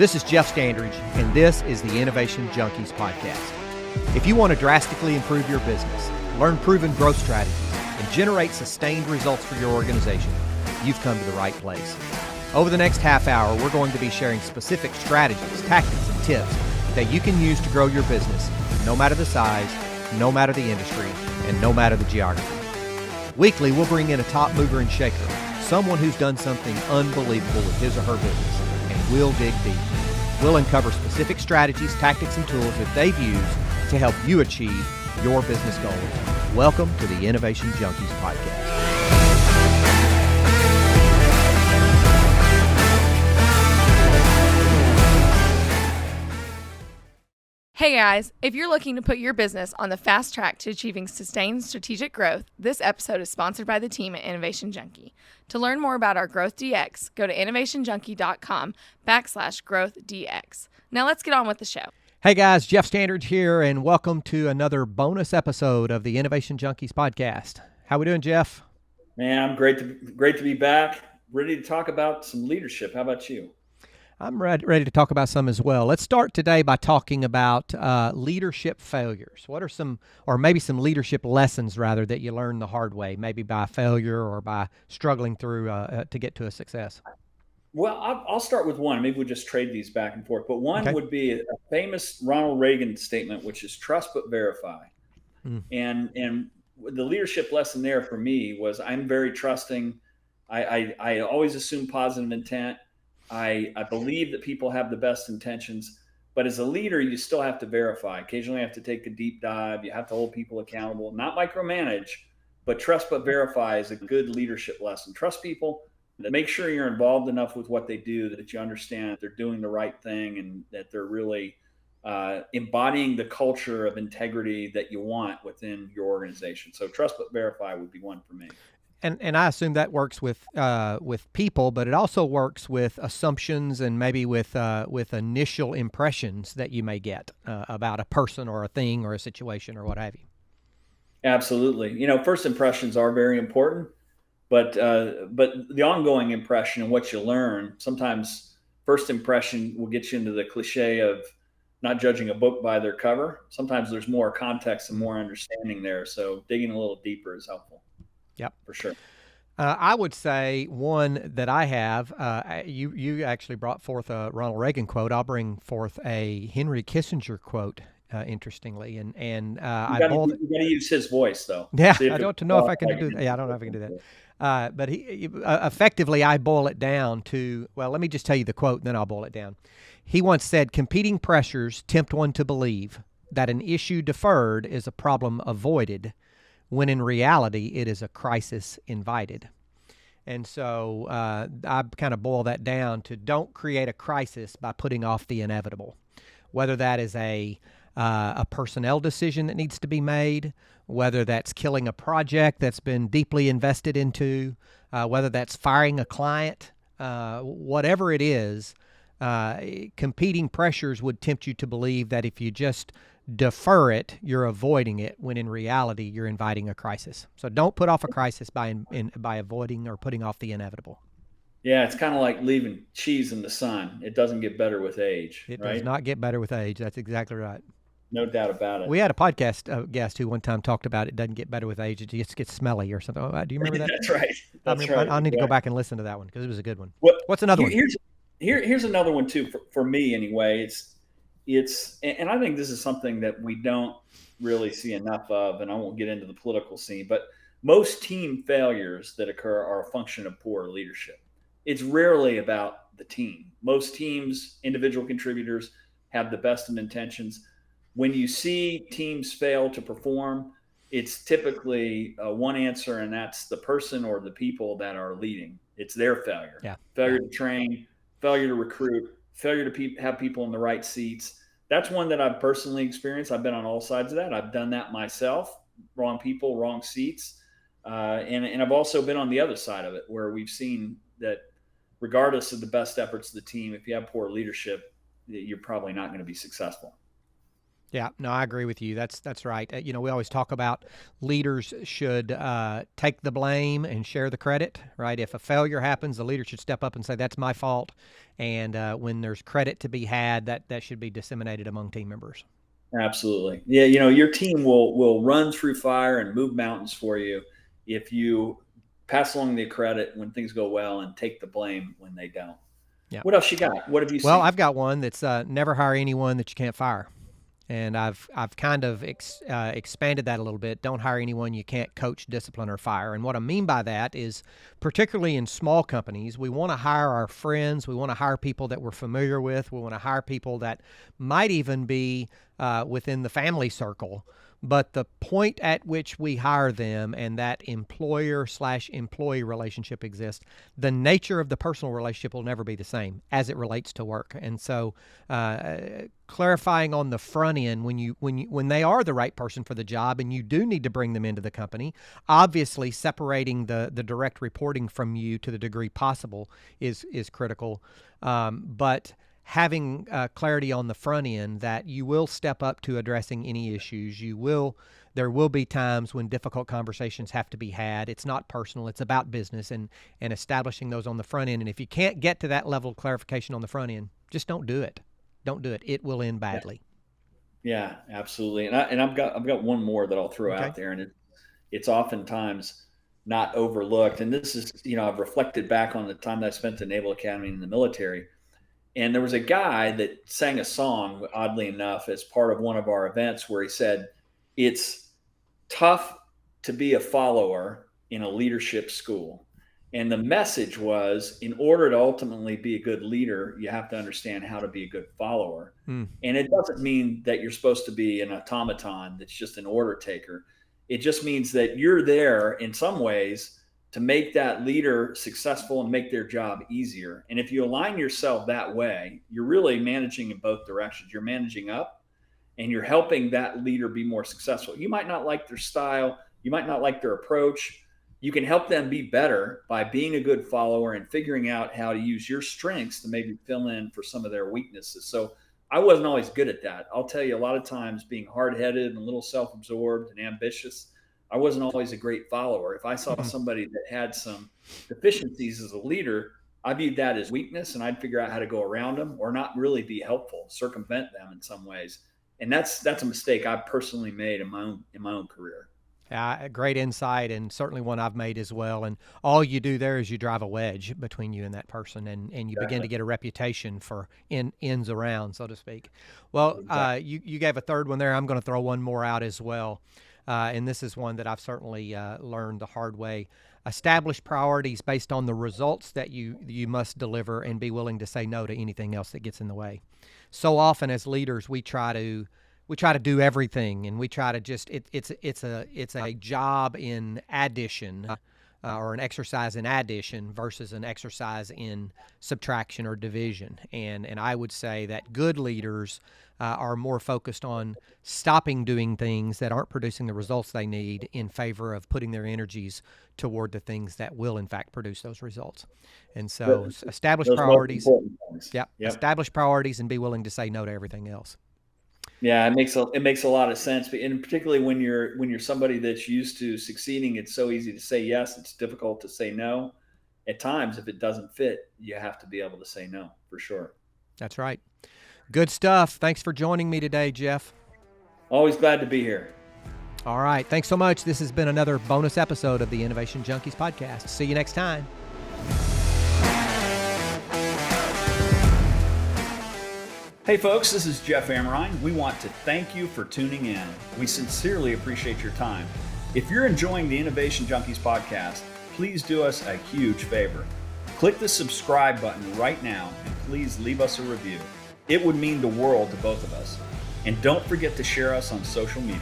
This is Jeff Standridge, and this is the Innovation Junkies podcast. If you want to drastically improve your business, learn proven growth strategies, and generate sustained results for your organization, you've come to the right place. Over the next half hour, we're going to be sharing specific strategies, tactics, and tips that you can use to grow your business, no matter the size, no matter the industry, and no matter the geography. Weekly, we'll bring in a top mover and shaker, someone who's done something unbelievable with his or her business, and we'll dig deep. We'll uncover specific strategies, tactics, and tools that they've used to help you achieve your business goals. Welcome to the Innovation Junkies podcast. Hey guys, if you're looking to put your business on the fast track to achieving sustained strategic growth, this episode is sponsored by the team at Innovation Junkie. To learn more about our Growth DX, go to innovationjunkie.com/growthdx. Now let's get on with the show. Hey guys, Jeff Standridge here, and welcome to another bonus episode of the Innovation Junkies podcast. How we doing, Jeff? Man, I'm great to be back. Ready to talk about some leadership. How about you? I'm ready to talk about some as well. Let's start today by talking about leadership failures. What are some, or maybe some leadership lessons rather, that you learned the hard way, maybe by failure or by struggling through to get to a success? Well, I'll start with one. Maybe we'll just trade these back and forth. But one would be a famous Ronald Reagan statement, which is trust but verify. And the leadership lesson there for me was I'm very trusting. I always assume positive intent. I believe that people have the best intentions, but as a leader, you still have to verify. Occasionally you have to take a deep dive. You have to hold people accountable, not micromanage, but trust but verify is a good leadership lesson. Trust people, make sure you're involved enough with what they do that you understand that they're doing the right thing and that they're really embodying the culture of integrity that you want within your organization. So trust but verify would be one for me. And I assume that works with people, but it also works with assumptions and maybe with initial impressions that you may get about a person or a thing or a situation or what have you. Absolutely. First impressions are very important, but the ongoing impression and what you learn, sometimes first impression will get you into the cliche of not judging a book by their cover. Sometimes there's more context and more understanding there. So digging a little deeper is helpful. Yep, for sure. I would say one that I have. You actually brought forth a Ronald Reagan quote. I'll bring forth a Henry Kissinger quote. Interestingly, you got to use his voice though. Yeah, I don't know if I can do that. Yeah, I don't know if I can do that. But effectively, I boil it down to, well, let me just tell you the quote, and then I'll boil it down. He once said, "Competing pressures tempt one to believe that an issue deferred is a problem avoided, when in reality it is a crisis invited." And so I kind of boil that down to don't create a crisis by putting off the inevitable, whether that is a personnel decision that needs to be made, whether that's killing a project that's been deeply invested into, whether that's firing a client, whatever it is. Competing pressures would tempt you to believe that if you just defer it, you're avoiding it, when in reality you're inviting a crisis. So don't put off a crisis by avoiding or putting off the inevitable. Yeah, it's kind of like leaving cheese in the sun. It doesn't get better with age. It does not get better with age. That's exactly right. No doubt about it. We had a podcast guest who one time talked about it doesn't get better with age. It just gets smelly or something. Oh, do you remember that? That's right. I need to go back and listen to that one because it was a good one. What's another one? Here's another one too, for me anyway. And I think this is something that we don't really see enough of, and I won't get into the political scene, but most team failures that occur are a function of poor leadership. It's rarely about the team. Most teams, individual contributors, have the best of intentions. When you see teams fail to perform, it's typically one answer, and that's the person or the people that are leading. It's their failure. Yeah. Failure to train, failure to recruit, failure to have people in the right seats. That's one that I've personally experienced. I've been on all sides of that. I've done that myself. Wrong people, wrong seats. And I've also been on the other side of it, where we've seen that regardless of the best efforts of the team, if you have poor leadership, you're probably not going to be successful. Yeah, no, I agree with you. That's right. We always talk about leaders should take the blame and share the credit, right? If a failure happens, the leader should step up and say, that's my fault. And when there's credit to be had, that should be disseminated among team members. Absolutely. Yeah, your team will run through fire and move mountains for you if you pass along the credit when things go well and take the blame when they don't. Yeah. What else you got? What have you Well, seen? I've got one that's never hire anyone that you can't fire. And I've kind of expanded that a little bit. Don't hire anyone you can't coach, discipline, or fire. And what I mean by that is, particularly in small companies, we want to hire our friends. We want to hire people that we're familiar with. We want to hire people that might even be within the family circle. But the point at which we hire them and that employer/employee relationship exists, the nature of the personal relationship will never be the same as it relates to work. And so clarifying on the front end when they are the right person for the job and you do need to bring them into the company, obviously separating the direct reporting from you to the degree possible is critical. But having clarity on the front end that you will step up to addressing any issues. There will be times when difficult conversations have to be had. It's not personal, it's about business, and establishing those on the front end. And if you can't get to that level of clarification on the front end, just don't do it. Don't do it. It will end badly. Yeah, absolutely. And I've got one more that I'll throw out there, and it's oftentimes not overlooked. And this is, I've reflected back on the time that I spent at the Naval Academy in the military. And there was a guy that sang a song, oddly enough, as part of one of our events where he said, it's tough to be a follower in a leadership school. And the message was, in order to ultimately be a good leader, you have to understand how to be a good follower. And it doesn't mean that you're supposed to be an automaton that's just an order taker. It just means that you're there in some ways to make that leader successful and make their job easier. And if you align yourself that way, you're really managing in both directions. You're managing up and you're helping that leader be more successful. You might not like their style. You might not like their approach. You can help them be better by being a good follower and figuring out how to use your strengths to maybe fill in for some of their weaknesses. So I wasn't always good at that. I'll tell you, a lot of times being hard-headed and a little self-absorbed and ambitious, I wasn't always a great follower. If I saw somebody that had some deficiencies as a leader, I viewed that as weakness, and I'd figure out how to go around them or not really be helpful, circumvent them in some ways. And that's a mistake I've personally made in my own career. Great insight, and certainly one I've made as well. And all you do there is you drive a wedge between you and that person, and you begin to get a reputation for ends around, so to speak. Well, you gave a third one there. I'm going to throw one more out as well. And this is one that I've certainly learned the hard way. Establish priorities based on the results that you must deliver, and be willing to say no to anything else that gets in the way. So often as leaders, we try to do everything, and we try to just it's a job in addition, or an exercise in addition versus an exercise in subtraction or division. And I would say that good leaders are more focused on stopping doing things that aren't producing the results they need in favor of putting their energies toward the things that will in fact produce those results. And so establish priorities. Establish priorities and be willing to say no to everything else. Yeah, it makes a lot of sense, and particularly when you're somebody that's used to succeeding, it's so easy to say yes. It's difficult to say no. At times, if it doesn't fit, you have to be able to say no, for sure. That's right. Good stuff. Thanks for joining me today, Jeff. Always glad to be here. All right. Thanks so much. This has been another bonus episode of the Innovation Junkies podcast. See you next time. Hey folks, this is Jeff Amrine. We want to thank you for tuning in. We sincerely appreciate your time. If you're enjoying the Innovation Junkies podcast, please do us a huge favor. Click the subscribe button right now and please leave us a review. It would mean the world to both of us. And don't forget to share us on social media.